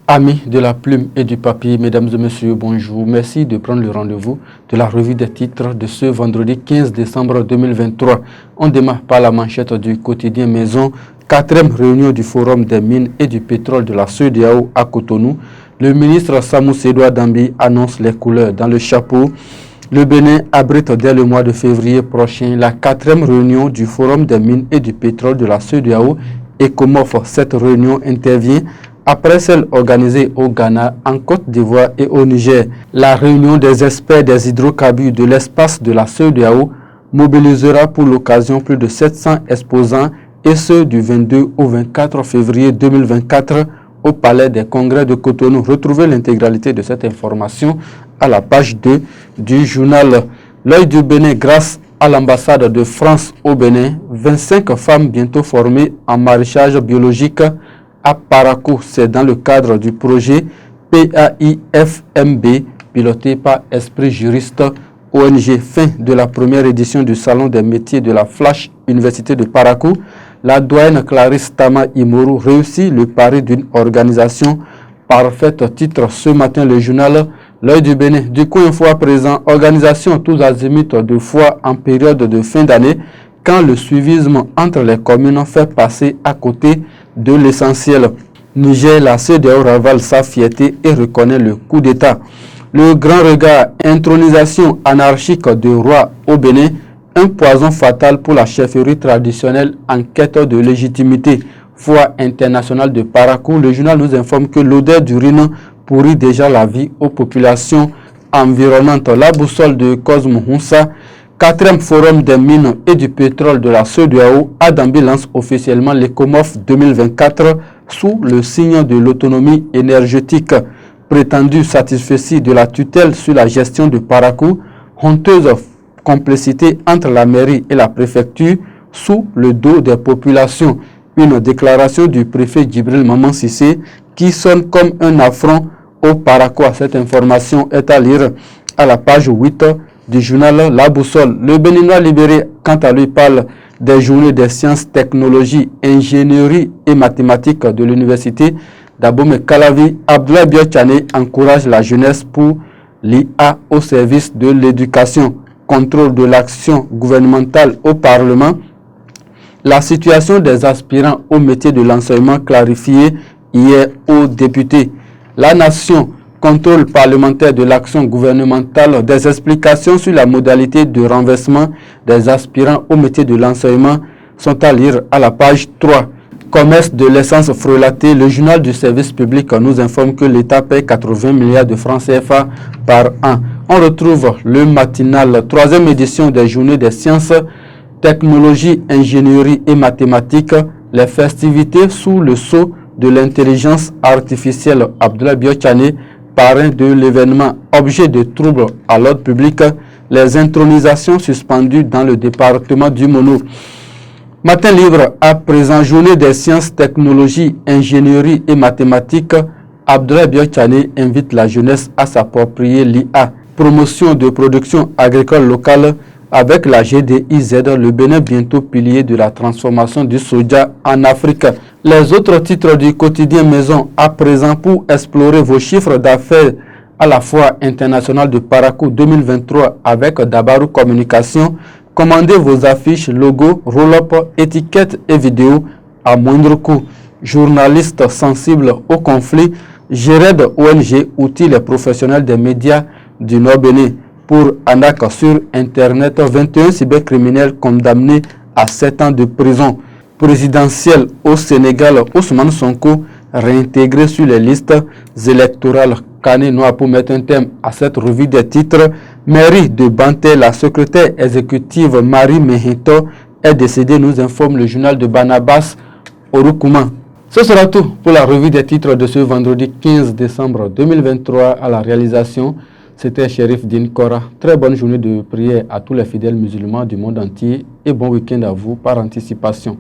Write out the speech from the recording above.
Amis de la plume et du papier, mesdames et messieurs, bonjour. Merci de prendre le rendez-vous de la revue des titres de ce vendredi 15 décembre 2023. On démarre par la manchette du quotidien Maison. 4e réunion du Forum des mines et du pétrole de la CEDEAO à Cotonou. Le ministre Samou Sédoua Dambi annonce les couleurs dans le chapeau. Le Bénin abrite dès le mois de février prochain la 4e réunion du Forum des mines et du pétrole de la CEDEAO. ECOMOF, cette réunion intervient après celle organisée au Ghana, en Côte d'Ivoire et au Niger. La réunion des experts des hydrocarbures de l'espace de la CEDEAO mobilisera pour l'occasion plus de 700 exposants et ce du 22 au 24 février 2024 au Palais des Congrès de Cotonou. Retrouvez l'intégralité de cette information à la page 2 du journal L'œil du Bénin grâce à l'ambassade de France au Bénin. 25 femmes bientôt formées en maraîchage biologique à Parakou. C'est dans le cadre du projet PAIFMB piloté par Esprit Juriste ONG. Fin de la première édition du Salon des métiers de la Flash Université de Parakou. La doyenne Clarisse Tama Imoru réussit le pari d'une organisation parfaite. Titre ce matin le journal L'œil du Bénin. Du coup, une fois présent, organisation tous azimuts de foi en période de fin d'année, quand le suivisme entre les communes fait passer à côté de l'essentiel. Niger, la CEDEAO ravale sa fierté et reconnaît le coup d'État. Le grand regard, intronisation anarchique du roi au Bénin, un poison fatal pour la chefferie traditionnelle en quête de légitimité. Foi internationale de Parakou, le journal nous informe que l'odeur d'urine pourrit déjà la vie aux populations environnantes. La boussole de Cosmo Hunsa, 4e forum des mines et du pétrole de la CEDEAO, Adambi lance officiellement l'ECOMOF 2024 sous le signe de l'autonomie énergétique. Prétendu satisfecit de la tutelle sur la gestion de Parakou, honteuse complicité entre la mairie et la préfecture sous le dos des populations. Une déclaration du préfet Djibril Maman Sissé qui sonne comme un affront au Parakou. Cette information est à lire à la page 8 du journal La Boussole. Le Béninois libéré, quant à lui, parle des journées des sciences, technologies, ingénierie et mathématiques de l'université d'Abomey Calavi. Abdoulaye Biotchane encourage la jeunesse pour l'IA au service de l'éducation. Contrôle de l'action gouvernementale au Parlement. La situation des aspirants au métier de l'enseignement clarifiée hier aux députés. La Nation, contrôle parlementaire de l'action gouvernementale, des explications sur la modalité de renversement des aspirants au métier de l'enseignement sont à lire à la page 3. Commerce de l'essence frelatée, le journal du service public nous informe que l'État paie 80 milliards de francs CFA par an. On retrouve le matinal, 3e édition des journées des sciences, technologie, ingénierie et mathématiques, les festivités sous le sceau de l'intelligence artificielle. Abdoulaye Biotchane, parrain de l'événement, objet de troubles à l'ordre public, les intronisations suspendues dans le département du Mono. Matin libre, à présent, journée des sciences, technologies, ingénierie et mathématiques, Abdoulaye Biotchane invite la jeunesse à s'approprier l'IA. Promotion de production agricole locale avec la GDIZ, le Bénin bientôt pilier de la transformation du soja en Afrique. Les autres titres du quotidien Maison à présent pour explorer vos chiffres d'affaires à la Foire internationale de Parakou 2023 avec Dabarou Communication. Commandez vos affiches, logos, roll-up, étiquettes et vidéos à moindre coût. Journalistes sensibles au conflit, GERED ONG outille les professionnels des médias du Nord-Bénin. Pour ANAC sur Internet, 21 cybercriminels condamnés à 7 ans de prison. Présidentielle au Sénégal, Ousmane Sonko réintégré sur les listes électorales. Kane Noir pour mettre un thème à cette revue des titres. Mairie de Banté, la secrétaire exécutive Marie Mehinto est décédée, nous informe le journal de Banabas Oroukouman. Ce sera tout pour la revue des titres de ce vendredi 15 décembre 2023 à la réalisation. C'était Chérif Din Kora. Très bonne journée de prière à tous les fidèles musulmans du monde entier et bon week-end à vous par anticipation.